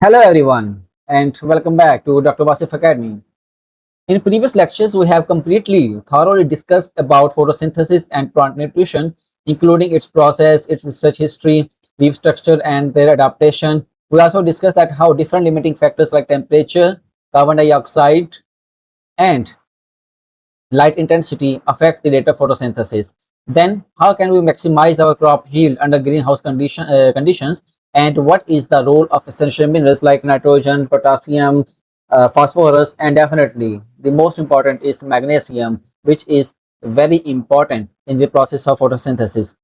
Hello everyone and welcome back to Dr. Wasif Academy. In previous lectures, we have completely thoroughly discussed about photosynthesis and plant nutrition, including its process, its research history, leaf structure and their adaptation. We also discussed that how different limiting factors like temperature, carbon dioxide and light intensity affect the rate of photosynthesis. Then, how can we maximize our crop yield under greenhouse conditions? And what is the role of essential minerals like nitrogen, potassium, phosphorus, and definitely the most important is magnesium, which is very important in the process of photosynthesis.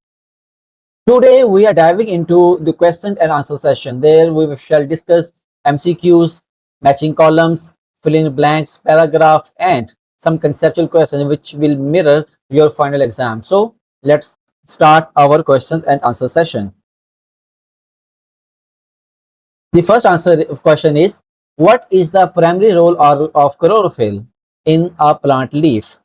Today, we are diving into the question and answer session. There, we shall discuss MCQs, matching columns, fill in blanks, paragraph, and some conceptual questions which will mirror your final exam. So, let's start our questions and answer session. The first answer question is, what is the primary role of chlorophyll in a plant leaf?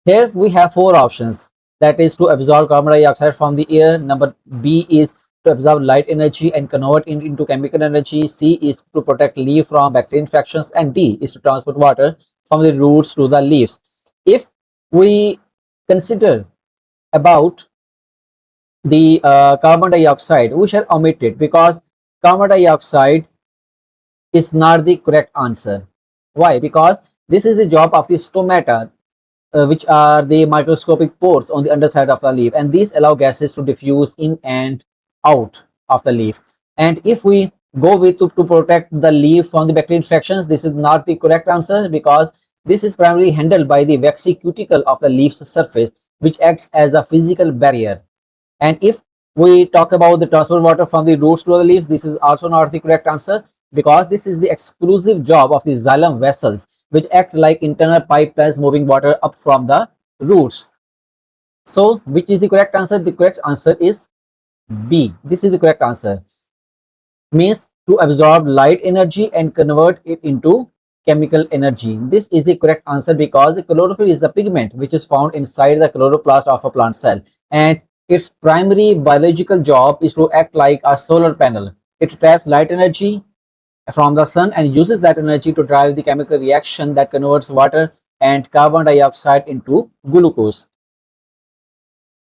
Here we have four options. That is to absorb carbon dioxide from the air. Number B is to absorb light energy and convert it into chemical energy. C is to protect leaf from bacterial infections. And D is to transport water from the roots to the leaves. If we consider about the carbon dioxide, we shall omit it because carbon dioxide is not the correct answer. Why? Because this is the job of the stomata, which are the microscopic pores on the underside of the leaf, and these allow gases to diffuse in and out of the leaf. And if we go with to protect the leaf from the bacterial infections, this is not the correct answer because this is primarily handled by the waxy cuticle of the leaf's surface, which acts as a physical barrier. And if we talk about the transport water from the roots to the leaves, this is also not the correct answer because this is the exclusive job of the xylem vessels, which act like internal pipelines moving water up from the roots. So, which is the correct answer? The correct answer is B. This is the correct answer. Means to absorb light energy and convert it into chemical energy. This is the correct answer because the chlorophyll is the pigment which is found inside the chloroplast of a plant cell, and its primary biological job is to act like a solar panel. It traps light energy from the sun and uses that energy to drive the chemical reaction that converts water and carbon dioxide into glucose.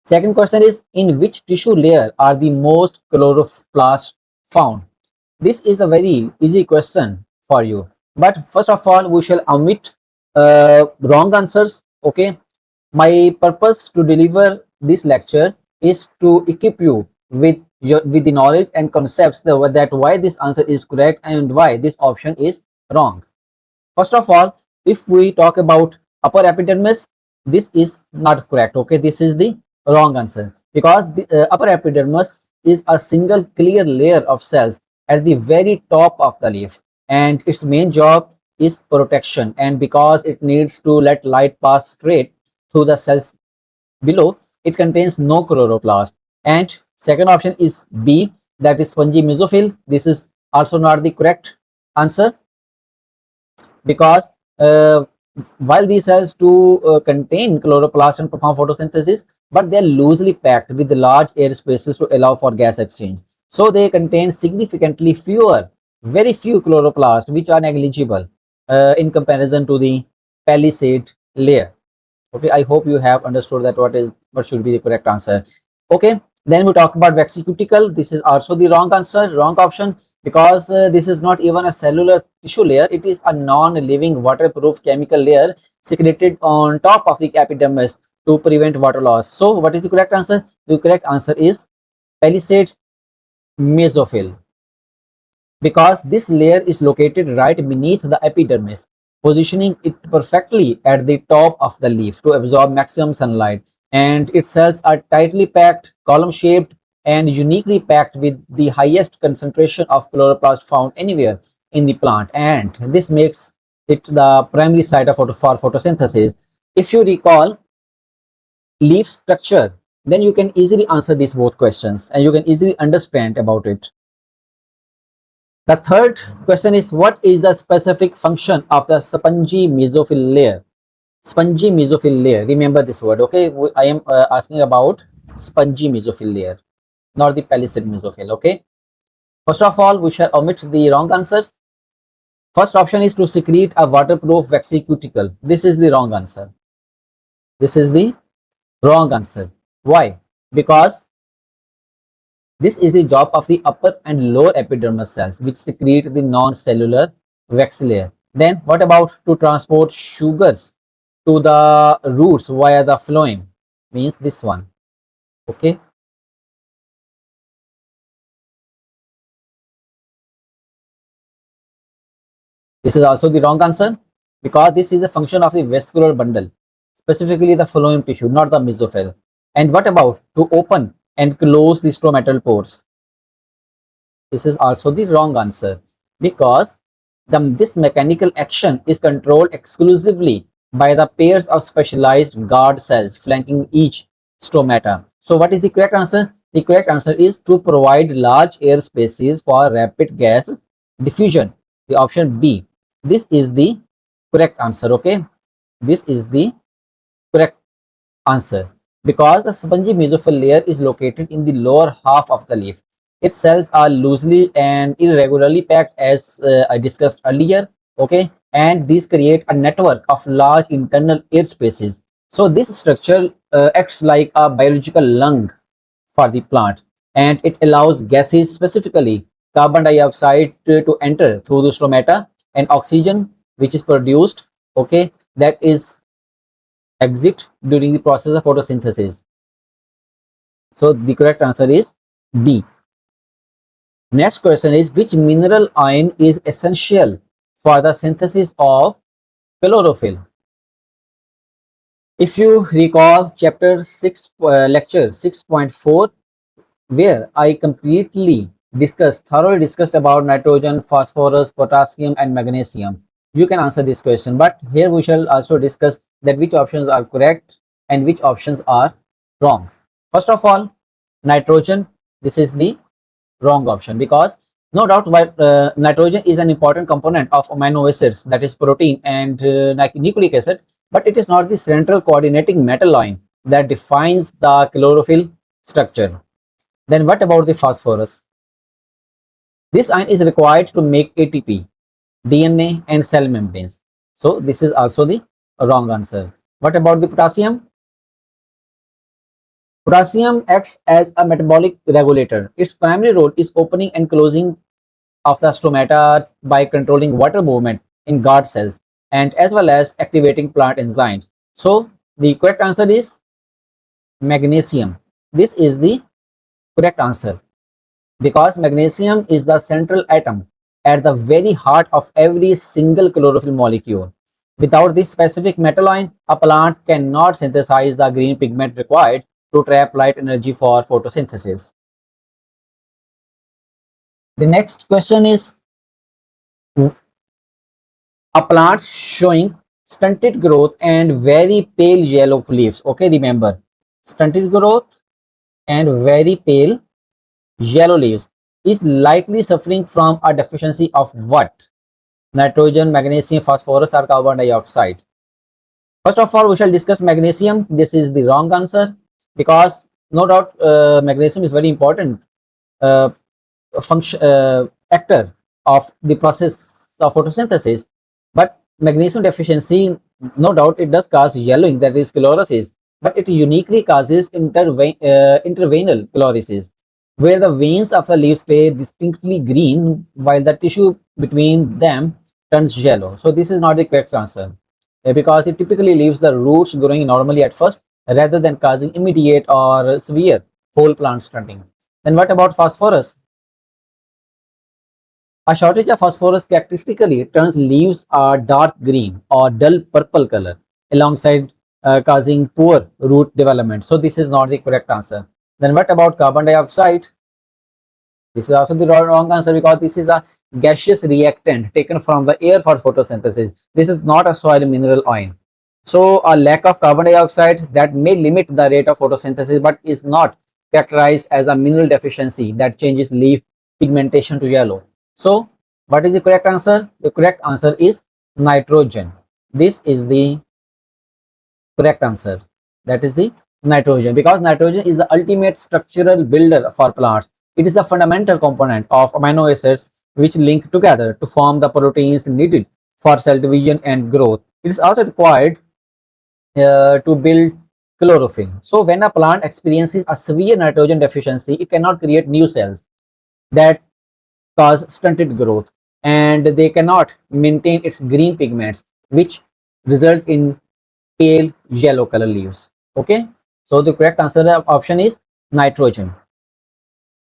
Second question is, in which tissue layer are the most chloroplasts found? This is a very easy question for you. But first of all, we shall omit wrong answers. Okay. My purpose to deliver this lecture is to equip you with the knowledge and concepts that why this answer is correct and why this option is wrong. First of all, if we talk about upper epidermis, this is not correct. Okay, this is the wrong answer because the upper epidermis is a single clear layer of cells at the very top of the leaf, and its main job is protection. And because it needs to let light pass straight through the cells below, it contains no chloroplast. And second option is B, that is spongy mesophyll. This is also not the correct answer because while these cells do contain chloroplast and perform photosynthesis, but they are loosely packed with large air spaces to allow for gas exchange. So they contain significantly fewer, very few chloroplasts, which are negligible in comparison to the palisade layer. Okay, I hope you have understood that what should be the correct answer. Okay, then we talk about waxy cuticle. This is also the wrong answer, wrong option, because this is not even a cellular tissue layer. It is a non-living waterproof chemical layer secreted on top of the epidermis to prevent water loss. So what is the correct answer? The correct answer is palisade mesophyll, because this layer is located right beneath the epidermis, positioning it perfectly at the top of the leaf to absorb maximum sunlight. And its cells are tightly packed, column-shaped, and uniquely packed with the highest concentration of chloroplast found anywhere in the plant. And this makes it the primary site for photosynthesis. If you recall leaf structure, then you can easily answer these both questions and you can easily understand about it. The third question is, what is the specific function of the spongy mesophyll layer? Spongy mesophyll layer. Remember this word, okay? I am asking about spongy mesophyll layer, not the palisade mesophyll, okay? First of all, we shall omit the wrong answers. First option is to secrete a waterproof waxy cuticle. This is the wrong answer. This is the wrong answer. Why? Because this is the job of the upper and lower epidermal cells, which secrete the non-cellular wax layer. Then what about to transport sugars to the roots via the phloem? Means this one. Okay. This is also the wrong answer because this is a function of the vascular bundle, specifically the phloem tissue, not the mesophyll. And what about to open and close the stromatal pores? This is also the wrong answer because this mechanical action is controlled exclusively by the pairs of specialized guard cells flanking each stromata. So what is the correct answer? The correct answer is to provide large air spaces for rapid gas diffusion. The option B. This is the correct answer. Okay. This is the correct answer because the spongy mesophyll layer is located in the lower half of the leaf. Its cells are loosely and irregularly packed as I discussed earlier. Okay, and these create a network of large internal air spaces. So this structure acts like a biological lung for the plant, and it allows gases, specifically carbon dioxide, to enter through the stomata, and oxygen which is produced, okay, that is exit during the process of photosynthesis. So the correct answer is B. Next question is, which mineral ion is essential for the synthesis of chlorophyll? If you recall chapter 6, lecture 6.4, where I thoroughly discussed about nitrogen, phosphorus, potassium, and magnesium. You can answer this question, but here we shall also discuss that which options are correct and which options are wrong. First of all, nitrogen, this is the wrong option because no doubt nitrogen is an important component of amino acids, that is protein and nucleic acid, but it is not the central coordinating metal ion that defines the chlorophyll structure. Then what about the phosphorus? This ion is required to make ATP, DNA, and cell membranes. So this is also the wrong answer. What about the potassium? Potassium acts as a metabolic regulator. Its primary role is opening and closing of the stomata by controlling water movement in guard cells and as well as activating plant enzymes. So the correct answer is magnesium. This is the correct answer because magnesium is the central atom at the very heart of every single chlorophyll molecule. Without this specific metal ion, a plant cannot synthesize the green pigment required to trap light energy for photosynthesis. The next question is, a plant showing stunted growth and very pale yellow leaves. Okay, remember, stunted growth and very pale yellow leaves is likely suffering from a deficiency of what? Nitrogen, magnesium, phosphorus, or carbon dioxide. First of all, we shall discuss magnesium. This is the wrong answer because no doubt magnesium is very important uh, function actor of the process of photosynthesis. But magnesium deficiency, no doubt, it does cause yellowing, that is chlorosis, but it uniquely causes intervenal chlorosis, where the veins of the leaves stay distinctly green while the tissue between them turns yellow. So this is not the correct answer because it typically leaves the roots growing normally at first rather than causing immediate or severe whole plant stunting. Then what about phosphorus? A shortage of phosphorus characteristically turns leaves a dark green or dull purple color alongside causing poor root development. So this is not the correct answer. Then what about carbon dioxide? This is also the wrong answer because this is a gaseous reactant taken from the air for photosynthesis. This is not a soil mineral ion. So a lack of carbon dioxide that may limit the rate of photosynthesis but is not characterized as a mineral deficiency that changes leaf pigmentation to yellow. So what is the correct answer? The correct answer is nitrogen. This is the correct answer. That is the nitrogen because nitrogen is the ultimate structural builder for plants. It is the fundamental component of amino acids which link together to form the proteins needed for cell division and growth. It is also required to build chlorophyll. So when a plant experiences a severe nitrogen deficiency, it cannot create new cells that cause stunted growth, and they cannot maintain its green pigments, which result in pale yellow color leaves. Okay, so the correct answer option is nitrogen.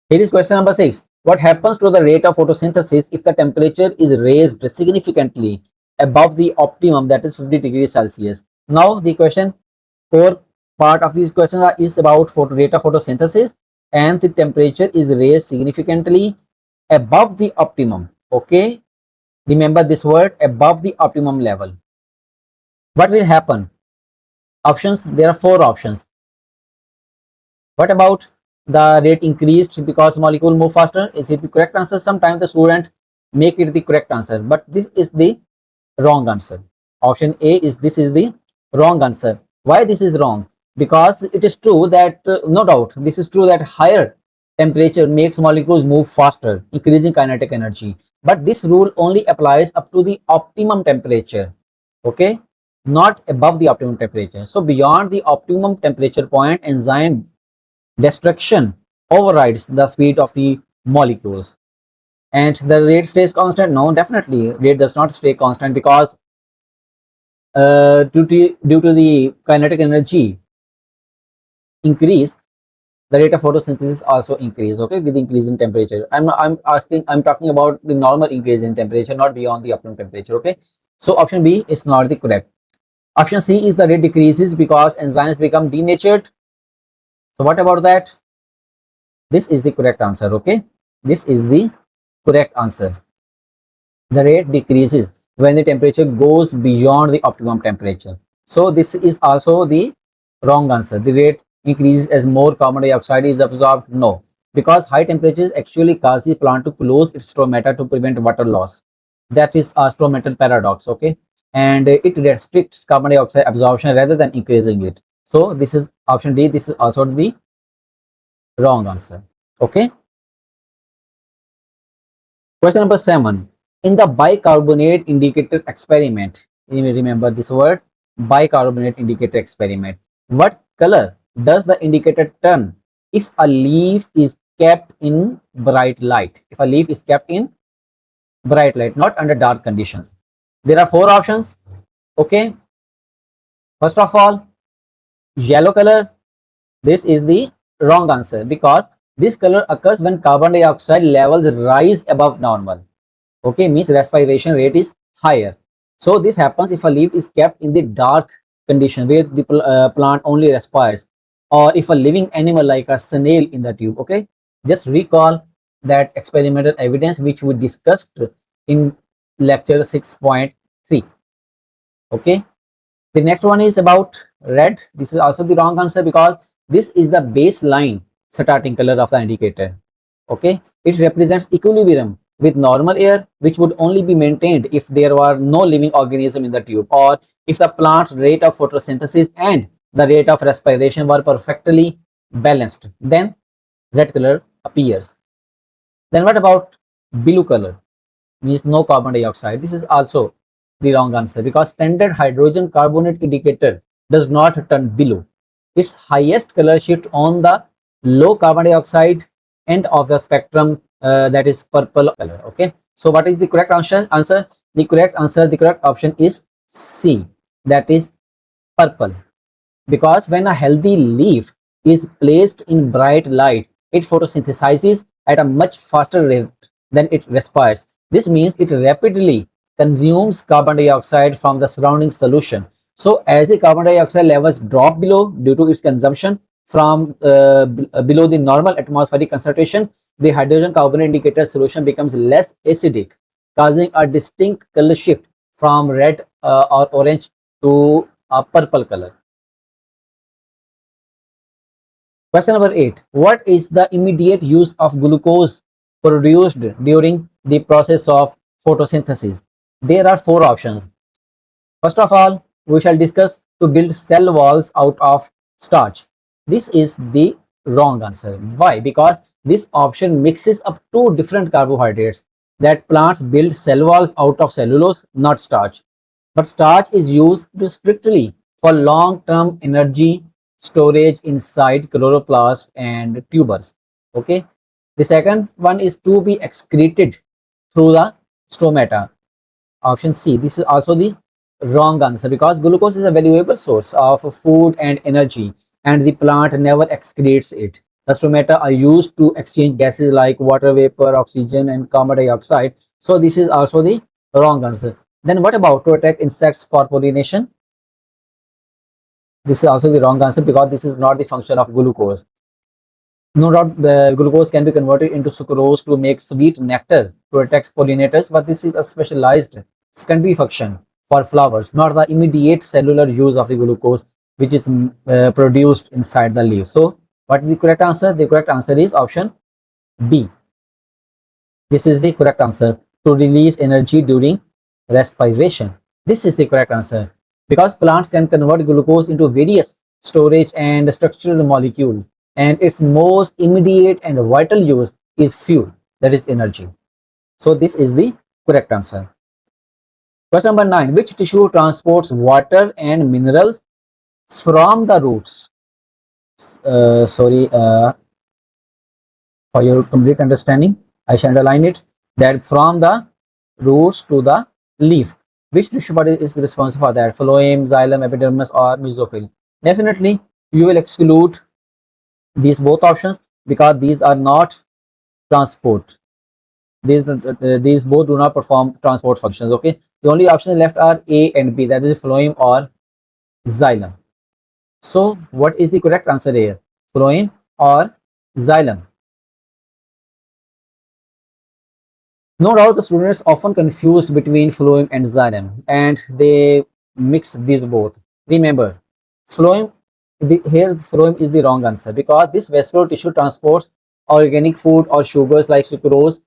Here is question number 6. What happens to the rate of photosynthesis if the temperature is raised significantly above the optimum, that is 50 degrees Celsius? Now the question, core part of these questions is about rate of photosynthesis, and the temperature is raised significantly above the optimum. Okay, remember this word, above the optimum level. What will happen? Options, there are four options. What about the rate increased because molecule move faster? Is it the correct answer? Sometimes the student make it the correct answer, but this is the wrong answer. Option A is, this is the wrong answer. Why this is wrong? Because it is true that no doubt this is true that higher temperature makes molecules move faster, increasing kinetic energy. But this rule only applies up to the optimum temperature. Okay, not above the optimum temperature. So beyond the optimum temperature point, enzyme destruction overrides the speed of the molecules. And the rate stays constant? No, definitely rate does not stay constant, because due to the kinetic energy increase, the rate of photosynthesis also increase. Okay, with increase in temperature. I'm talking about the normal increase in temperature, not beyond the optimum temperature. Okay, so option B is not the correct. Option C is the rate decreases because enzymes become denatured. So what about that? This is the correct answer. Okay, this is the correct answer. The rate decreases when the temperature goes beyond the optimum temperature. So this is also the wrong answer. The rate increases as more carbon dioxide is absorbed. No, because high temperatures actually cause the plant to close its stomata to prevent water loss. That is a stomatal paradox. Okay, and it restricts carbon dioxide absorption rather than increasing it. So this is option D. This is also the wrong answer. Okay. Question number 7. In the bicarbonate indicator experiment, you may remember this word, bicarbonate indicator experiment. What color does the indicator turn if a leaf is kept in bright light? If a leaf is kept in bright light, not under dark conditions. There are four options. Okay. First of all, yellow color. This is the wrong answer, because this color occurs when carbon dioxide levels rise above normal. Okay, means respiration rate is higher. So this happens if a leaf is kept in the dark condition where the plant only respires, or if a living animal like a snail in the tube. Okay, just recall that experimental evidence which we discussed in lecture 6.3. Okay, the next one is about red. This is also the wrong answer, because this is the baseline starting color of the indicator. Okay, it represents equilibrium with normal air, which would only be maintained if there were no living organism in the tube, or if the plant's rate of photosynthesis and the rate of respiration were perfectly balanced. Then red color appears. Then what about blue color? Means no carbon dioxide. This is also the wrong answer, because standard hydrogen carbonate indicator does not turn blue. Its highest color shift on the low carbon dioxide end of the spectrum, that is purple color. Okay, so what is the correct answer? The correct answer, the correct option is C, that is purple. Because when a healthy leaf is placed in bright light, it photosynthesizes at a much faster rate than it respires. This means it rapidly consumes carbon dioxide from the surrounding solution. So as the carbon dioxide levels drop below due to its consumption from below the normal atmospheric concentration, the hydrogen carbonate indicator solution becomes less acidic, causing a distinct color shift from red or orange to a purple color. Question number 8. What is the immediate use of glucose produced during the process of photosynthesis? There are four options. First of all, we shall discuss to build cell walls out of starch. This is the wrong answer. Why? Because this option mixes up two different carbohydrates that plants build cell walls out of cellulose, not starch. But starch is used strictly for long-term energy storage inside chloroplast and tubers. Okay. The second one is to be excreted through the stomata. Option C. This is also the wrong answer because glucose is a valuable source of food and energy, and the plant never excretes it. The stomata are used to exchange gases like water vapor, oxygen, and carbon dioxide. So this is also the wrong answer. Then what about to attract insects for pollination? This is also the wrong answer because this is not the function of glucose. No doubt, glucose can be converted into sucrose to make sweet nectar to attract pollinators, but this is a specialized secondary function for flowers, not the immediate cellular use of the glucose which is produced inside the leaf. So, what is the correct answer? The correct answer is option B. This is the correct answer, to release energy during respiration. This is the correct answer because plants can convert glucose into various storage and structural molecules, and its most immediate and vital use is fuel, that is energy. So this is the correct answer. Question number 9. Which tissue transports water and minerals from the roots? Sorry, for your complete understanding, I shall underline it that from the roots to the leaf. Which tissue body is responsible for that? Phloem, xylem, epidermis, or mesophyll? Definitely, you will exclude these both options because these are not transport. These both do not perform transport functions. Okay, the only options left are A and B, that is phloem or xylem. So, what is the correct answer here? Phloem or xylem? No doubt the students often confused between phloem and xylem and they mix these both. Remember, phloem, here phloem is the wrong answer because this vascular tissue transports organic food or sugars like sucrose,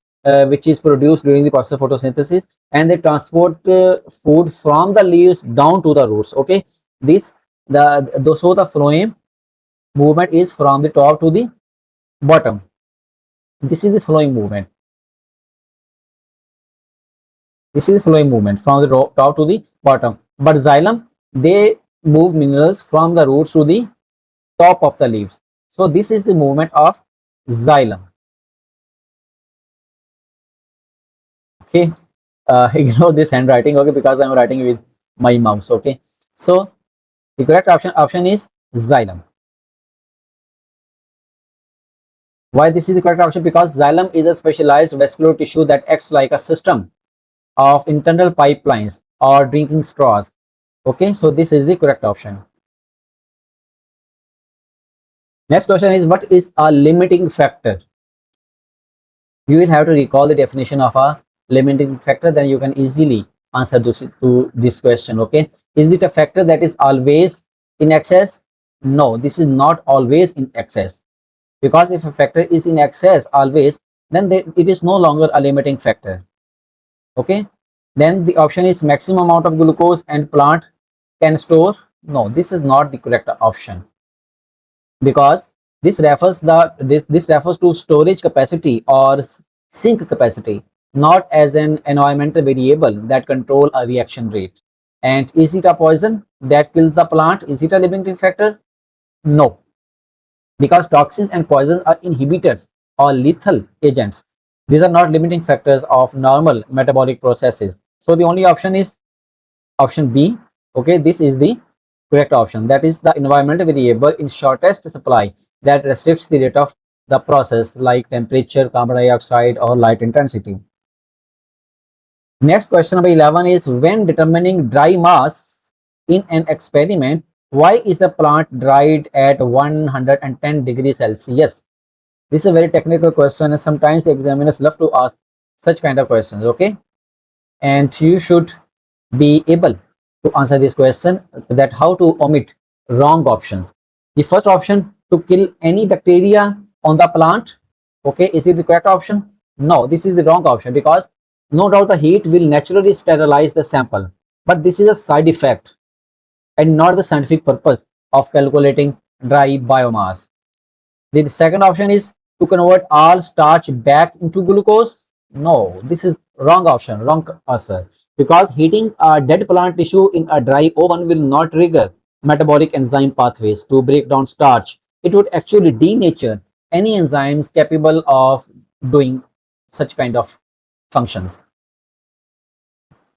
which is produced during the process of photosynthesis, and they transport food from the leaves down to the roots. Okay, this so the phloem movement is from the top to the bottom. This is the phloem movement. This is the flowing movement from the top to the bottom. But xylem, they move minerals from the roots to the top of the leaves. So this is the movement of xylem. Okay, ignore this handwriting. Okay, because I'm writing with my mouse. Okay, so the correct option is xylem. Why this is the correct option? Because xylem is a specialized vascular tissue that acts like a system of internal pipelines or drinking straws. Okay, so this is the correct option. Next question is, what is a limiting factor? You will have to recall the definition of a limiting factor, then you can easily answer to this question. Okay, is it a factor that is always in excess? No, this is not always in excess, because if a factor is in excess always, then it is no longer a limiting factor. Okay, then the option is maximum amount of glucose and plant can store. No, this is not the correct option because this refers to storage capacity or sink capacity, not as an environmental variable that control a reaction rate. And is it a poison that kills the plant? Is it a limiting factor? No, because toxins and poisons are inhibitors or lethal agents. These are not limiting factors of normal metabolic processes. So the only option is option B. Okay, this is the correct option. That is the environmental variable in shortest supply that restricts the rate of the process, like temperature, carbon dioxide, or light intensity. Next, question number 11 is, when determining dry mass in an experiment, why is the plant dried at 110 degrees Celsius? This is a very technical question and sometimes the examiners love to ask such kind of questions. Okay, and you should be able to answer this question, that how to omit wrong options. The first option, to kill any bacteria on the plant. Okay, is it the correct option? No, this is the wrong option because no doubt the heat will naturally sterilize the sample, but this is a side effect and not the scientific purpose of calculating dry biomass. The second option is to convert all starch back into glucose. No, this is wrong option, wrong answer. Because heating a dead plant tissue in a dry oven will not trigger metabolic enzyme pathways to break down starch. It would actually denature any enzymes capable of doing such kind of functions.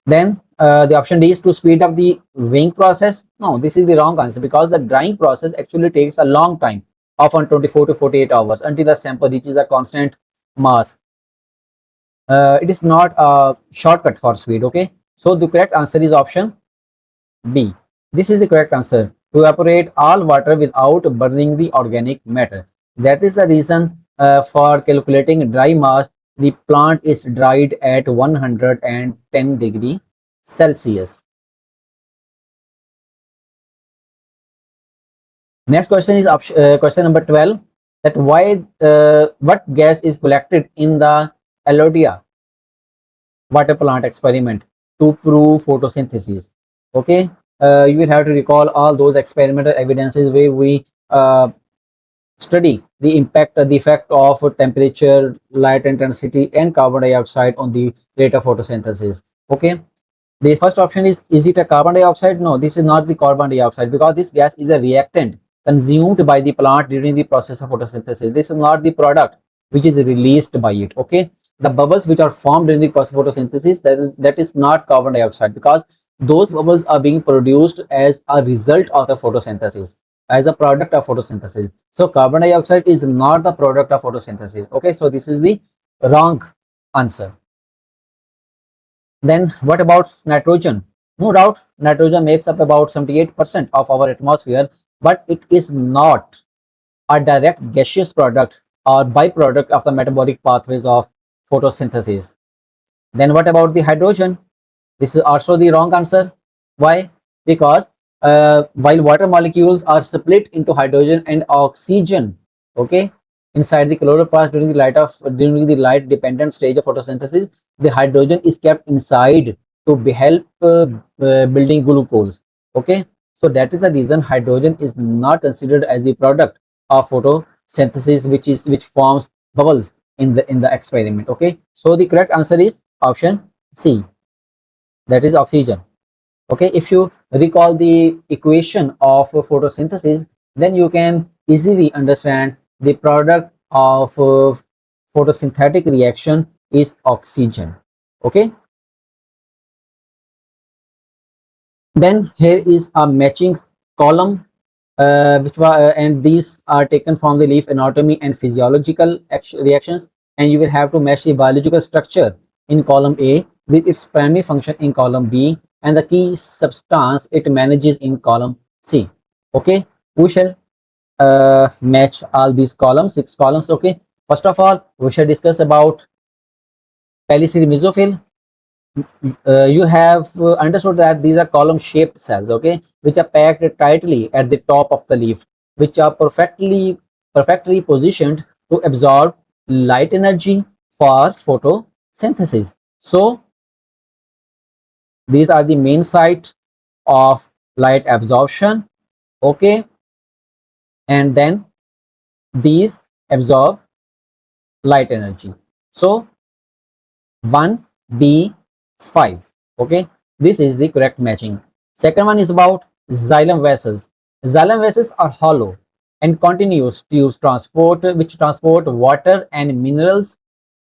Then the option D is to speed up the weighing process. No, this is the wrong answer because the drying process actually takes a long time, often 24 to 48 hours until the sample reaches a constant mass. It is not a shortcut for speed. Okay, so the correct answer is option B. This is the correct answer, to evaporate all water without burning the organic matter. That is the reason for calculating dry mass. The plant is dried at 110 degree Celsius. Next question is question number 12. That what gas is collected in the Elodia water plant experiment to prove photosynthesis? Okay, you will have to recall all those experimental evidences where we study the effect of temperature, light intensity, and carbon dioxide on the rate of photosynthesis. Okay, the first option is it a carbon dioxide? No, this is not the carbon dioxide because this gas is a reactant consumed by the plant during the process of photosynthesis. This is not the product which is released by it. Okay, the bubbles which are formed during the process of photosynthesis, that is not carbon dioxide because those bubbles are being produced as a result of the photosynthesis, as a product of photosynthesis. So carbon dioxide is not the product of photosynthesis. Okay, so this is the wrong answer. Then what about nitrogen? No doubt, nitrogen makes up about 78% of our atmosphere, but it is not a direct gaseous product or byproduct of the metabolic pathways of photosynthesis. Then what about the hydrogen? This is also the wrong answer. Why? Because while water molecules are split into hydrogen and oxygen, okay, inside the chloroplast during the light dependent stage of photosynthesis, the hydrogen is kept inside to help building glucose. Okay, so that is the reason hydrogen is not considered as the product of photosynthesis, which forms bubbles in the experiment. Okay, so the correct answer is option C, that is oxygen. Okay, if you recall the equation of photosynthesis, then you can easily understand the product of photosynthetic reaction is oxygen. Okay, then here is a matching column, and these are taken from the leaf anatomy and physiological reactions, and you will have to match the biological structure in column A with its primary function in column B and the key substance it manages in column C. Okay, we shall match all these columns, 6 columns. Okay, first of all, we shall discuss about palisade mesophyll. You have understood that these are column shaped cells, okay, which are packed tightly at the top of the leaf, which are perfectly positioned to absorb light energy for photosynthesis. So these are the main site of light absorption. Okay, and then these absorb light energy. So 1B5. Okay, this is the correct matching. Second one is about xylem vessels. Xylem vessels are hollow and continuous tubes which transport water and minerals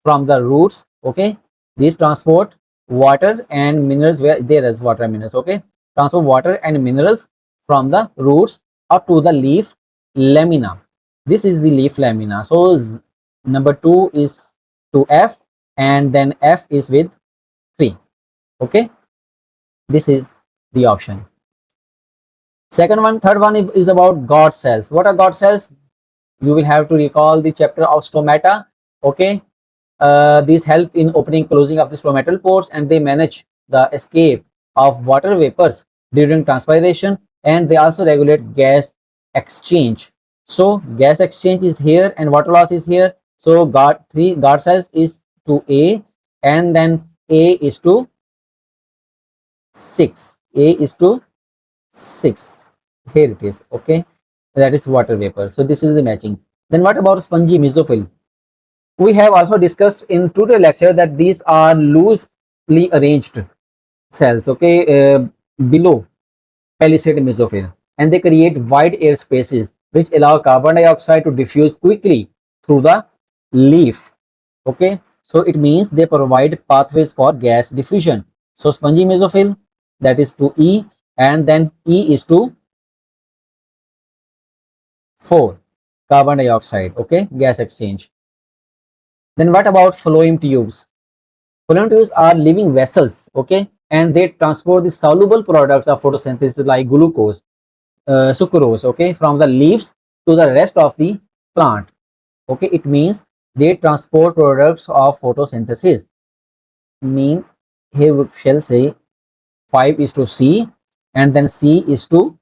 from the roots. Okay, these transport water and minerals where there is water and minerals. Okay, transport water and minerals from the roots up to the leaf lamina. This is the leaf lamina. So number 2 is to F, and then F is with 3. Okay, this is the option. Third one is about God cells. What are God cells? You will have to recall the chapter of stomata. Okay, these help in opening closing of the stomatal pores, and they manage the escape of water vapors during transpiration, and they also regulate gas exchange. So gas exchange is here and water loss is here. So God cells is to A, and then A is to 6. A is to 6. Here it is. Okay, that is water vapor. So this is the matching. Then what about spongy mesophyll? We have also discussed in today's lecture that these are loosely arranged cells, okay, below palisade mesophyll, and they create wide air spaces which allow carbon dioxide to diffuse quickly through the leaf. Okay, so it means they provide pathways for gas diffusion. So spongy mesophyll, that is to E, and then E is to 4, carbon dioxide. Okay, gas exchange. Then what about phloem tubes? Phloem tubes are living vessels, okay, and they transport the soluble products of photosynthesis like glucose, sucrose, okay, from the leaves to the rest of the plant. Okay, it means they transport products of photosynthesis. Mean here we shall say 5 is to C, and then C is to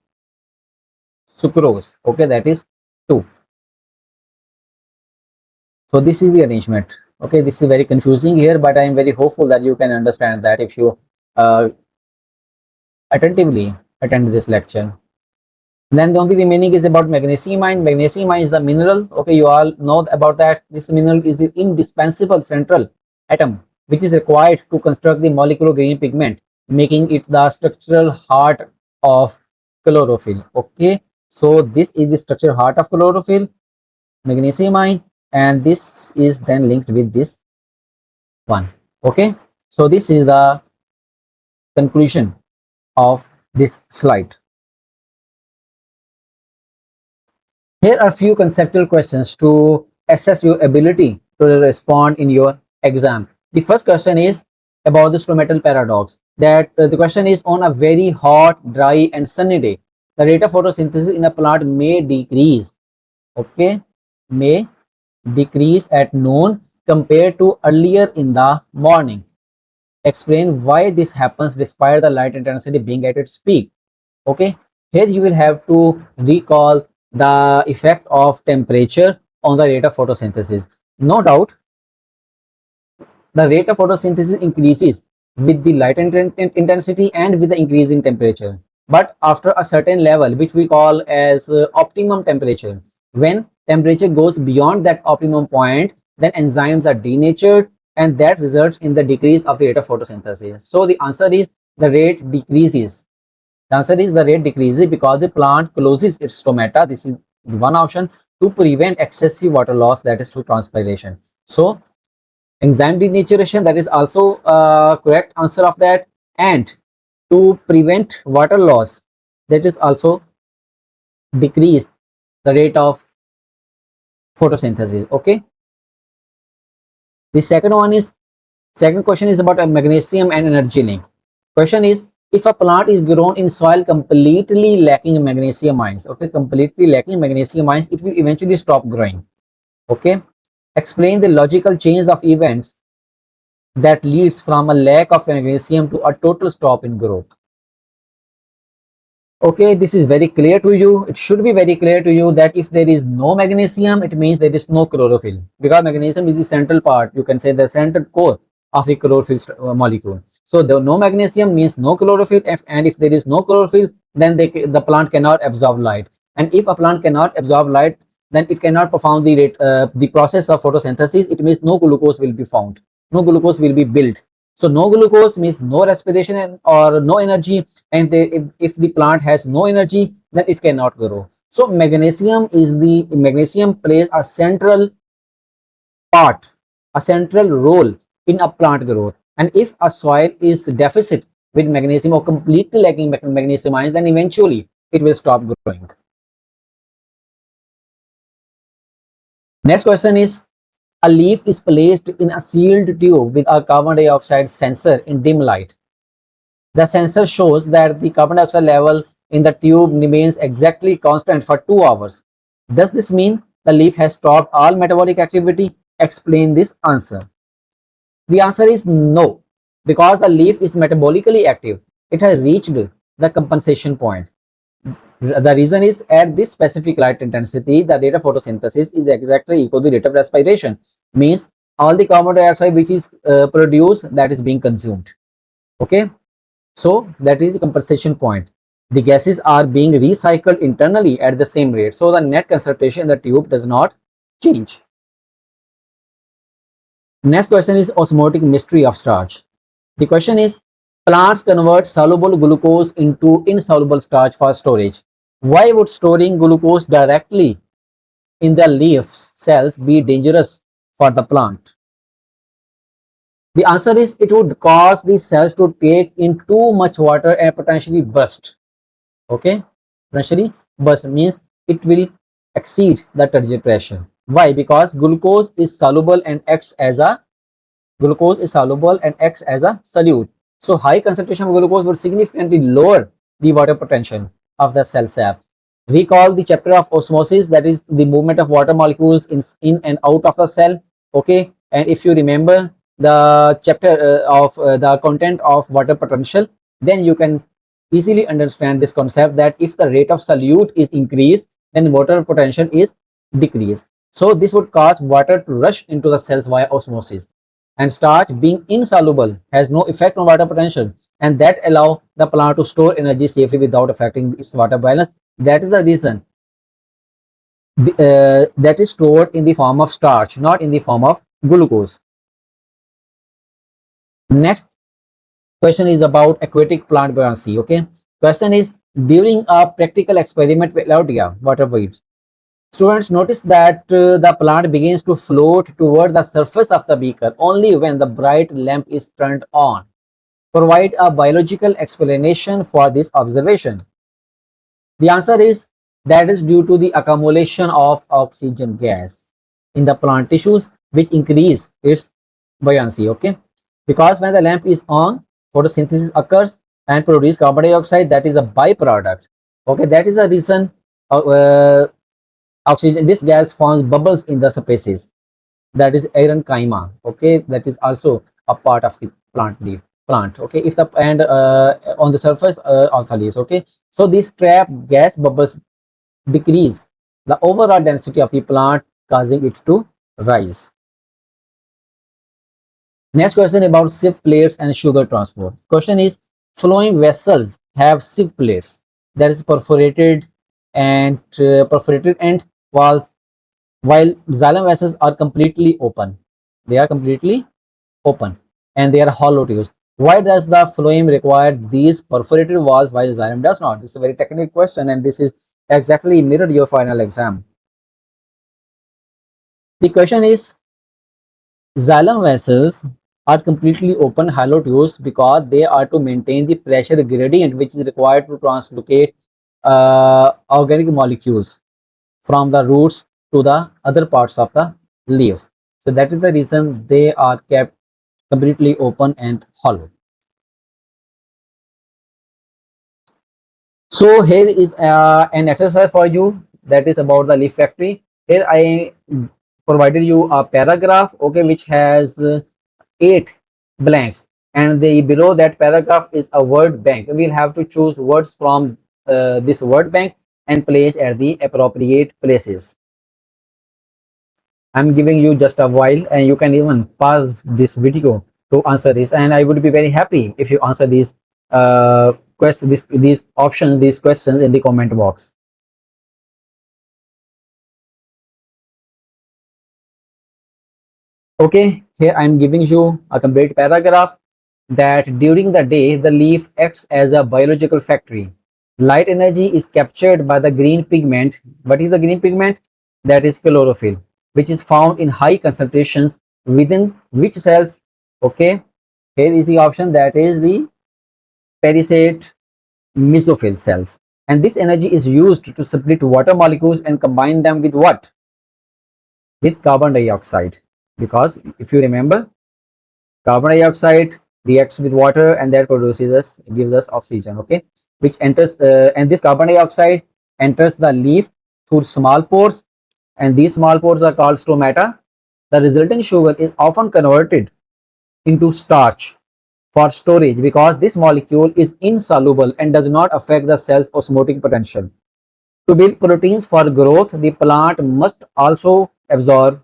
sucrose. Okay, that is 2. So this is the arrangement. Okay, this is very confusing here, but I am very hopeful that you can understand that if you uh, attentively attend this lecture. Then the only remaining is about magnesium ion. Magnesium ion is the mineral. Okay, you all know about that. This mineral is the indispensable central atom which is required to construct the molecular green pigment, making it the structural heart of chlorophyll. Okay, so this is the structural heart of chlorophyll, magnesium ion, and this is then linked with this one. Okay, so this is the conclusion of this slide. Here are few conceptual questions to assess your ability to respond in your exam. The first question is about the stomatal paradox. That the question is, on a very hot, dry, and sunny day, the rate of photosynthesis in a plant may decrease. Okay, may decrease at noon compared to earlier in the morning. Explain why this happens despite the light intensity being at its peak. Okay, here you will have to recall the effect of temperature on the rate of photosynthesis. No doubt the rate of photosynthesis increases with the light intensity and with the increase in temperature, but after a certain level which we call as optimum temperature, when temperature goes beyond that optimum point, then enzymes are denatured and that results in the decrease of the rate of photosynthesis. So the answer is the rate decreases. The answer is the rate decreases because the plant closes its stomata. This is one option to prevent excessive water loss, that is through transpiration. So enzyme denaturation, that is also a correct answer of that, and to prevent water loss, that is also decrease the rate of photosynthesis. Okay, the second question is about a magnesium and energy link. Question is, if a plant is grown in soil completely lacking magnesium ions, okay, completely lacking magnesium ions, it will eventually stop growing. Okay, explain the logical change of events that leads from a lack of magnesium to a total stop in growth. Okay, this is very clear to you. It should be very clear to you that if there is no magnesium, it means there is no chlorophyll, because magnesium is the central part. You can say the central core of the chlorophyll molecule. So the no magnesium means no chlorophyll, and if there is no chlorophyll, then the plant cannot absorb light. And if a plant cannot absorb light, then it cannot perform the process of photosynthesis. It means no glucose will be found, no glucose will be built. So no glucose means no respiration or no energy, and if the plant has no energy, then it cannot grow. So magnesium plays a central part, a central role in a plant growth. And if a soil is deficit with magnesium or completely lacking magnesium ions, then eventually it will stop growing. Next question is, a leaf is placed in a sealed tube with a carbon dioxide sensor in dim light. The sensor shows that the carbon dioxide level in the tube remains exactly constant for 2 hours. Does this mean the leaf has stopped all metabolic activity? Explain this answer. The answer is no, because the leaf is metabolically active. It has reached the compensation point. The reason is, at this specific light intensity, the rate of photosynthesis is exactly equal to the rate of respiration. Means all the carbon dioxide which is produced, that is being consumed. Okay. So that is the compensation point. The gases are being recycled internally at the same rate. So the net concentration in the tube does not change. Next question is osmotic mystery of starch. The question is, plants convert soluble glucose into insoluble starch for storage. Why would storing glucose directly in the leaf cells be dangerous for the plant? The answer is it would cause the cells to take in too much water and potentially burst. Okay, potentially burst means it will exceed the turgid pressure. Why? Because glucose is soluble and acts as a solute. So high concentration of glucose would significantly lower the water potential of the cell sap. Recall the chapter of osmosis, that is the movement of water molecules in and out of the cell. Okay, and if you remember the chapter of the content of water potential, then you can easily understand this concept that if the rate of solute is increased, then water potential is decreased. So this would cause water to rush into the cells via osmosis, and starch being insoluble has no effect on water potential, and that allow the plant to store energy safely without affecting its water balance. That is the reason that is stored in the form of starch, not in the form of glucose. Next question is about aquatic plant buoyancy. Okay, question is, during a practical experiment with Laudia water waves, students notice that the plant begins to float toward the surface of the beaker only when the bright lamp is turned on. Provide a biological explanation for this observation. The answer is that is due to the accumulation of oxygen gas in the plant tissues, which increase its buoyancy. Okay, because when the lamp is on, photosynthesis occurs and produce carbon dioxide, that is a byproduct. Okay, that is the reason oxygen, this gas forms bubbles in the surfaces, that is parenchyma. Okay, that is also a part of the plant. Okay, if the and on the surface of the leaves. Okay, so these trap gas bubbles decrease the overall density of the plant, causing it to rise. Next question about sieve plates and sugar transport. Question is, flowing vessels have sieve plates, that is perforated and walls, while xylem vessels are completely open. They are completely open and they are hollow tubes. Why does the phloem require these perforated walls while xylem does not? This is a very technical question, and this is exactly mirrored your final exam. The question is, xylem vessels are completely open hollow tubes because they are to maintain the pressure gradient which is required to translocate organic molecules from the roots to the other parts of the leaves. So that is the reason they are kept completely open and hollow. So here is an exercise for you, that is about the leaf factory. Here I provided you a paragraph, okay, which has 8 blanks, and the below that paragraph is a word bank. We'll have to choose words from this word bank and place at the appropriate places. I'm giving you just a while, and you can even pause this video to answer this, and I would be very happy if you answer these these questions in the comment box. Okay, here I'm giving you a complete paragraph that during the day the leaf acts as a biological factory. Light energy is captured by the green pigment. What is the green pigment? That is chlorophyll, which is found in high concentrations within which cells? Okay, here is the option, that is the perissate mesophyll cells. And this energy is used to split water molecules and combine them with what? With carbon dioxide. Because if you remember, carbon dioxide reacts with water and that produces us, gives us oxygen. Okay, which enters and this carbon dioxide enters the leaf through small pores, and these small pores are called stomata. The resulting sugar is often converted into starch for storage because this molecule is insoluble and does not affect the cell's osmotic potential. To build proteins for growth, the plant must also absorb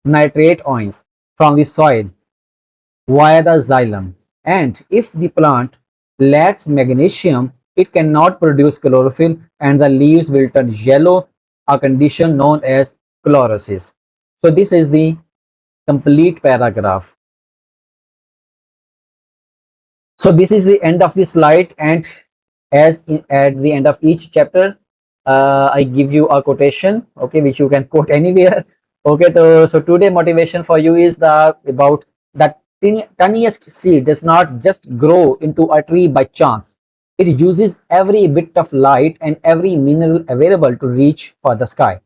nitrate ions from the soil via the xylem. And if the plant lacks magnesium, it cannot produce chlorophyll and the leaves will turn yellow, a condition known as chlorosis. So this is the complete paragraph. So this is the end of the slide, and at the end of each chapter, I give you a quotation, okay, which you can quote anywhere. Okay, so today motivation for you is the about that tiniest seed does not just grow into a tree by chance. It uses every bit of light and every mineral available to reach for the sky.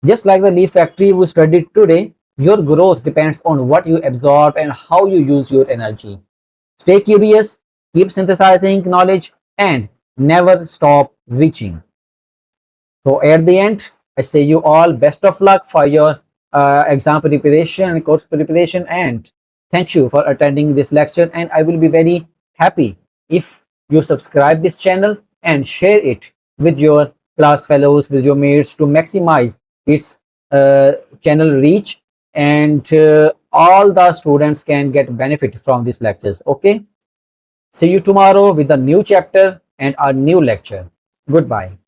Just like the leaf factory we studied today, your growth depends on what you absorb and how you use your energy. Stay curious, keep synthesizing knowledge, and never stop reaching. So at the end, I say you all best of luck for your exam preparation and course preparation, and thank you for attending this lecture, and I will be very happy if you subscribe this channel and share it with your class fellows, with your mates to maximize its channel reach, and all the students can get benefit from these lectures. Okay, see you tomorrow with a new chapter and a new lecture. Goodbye.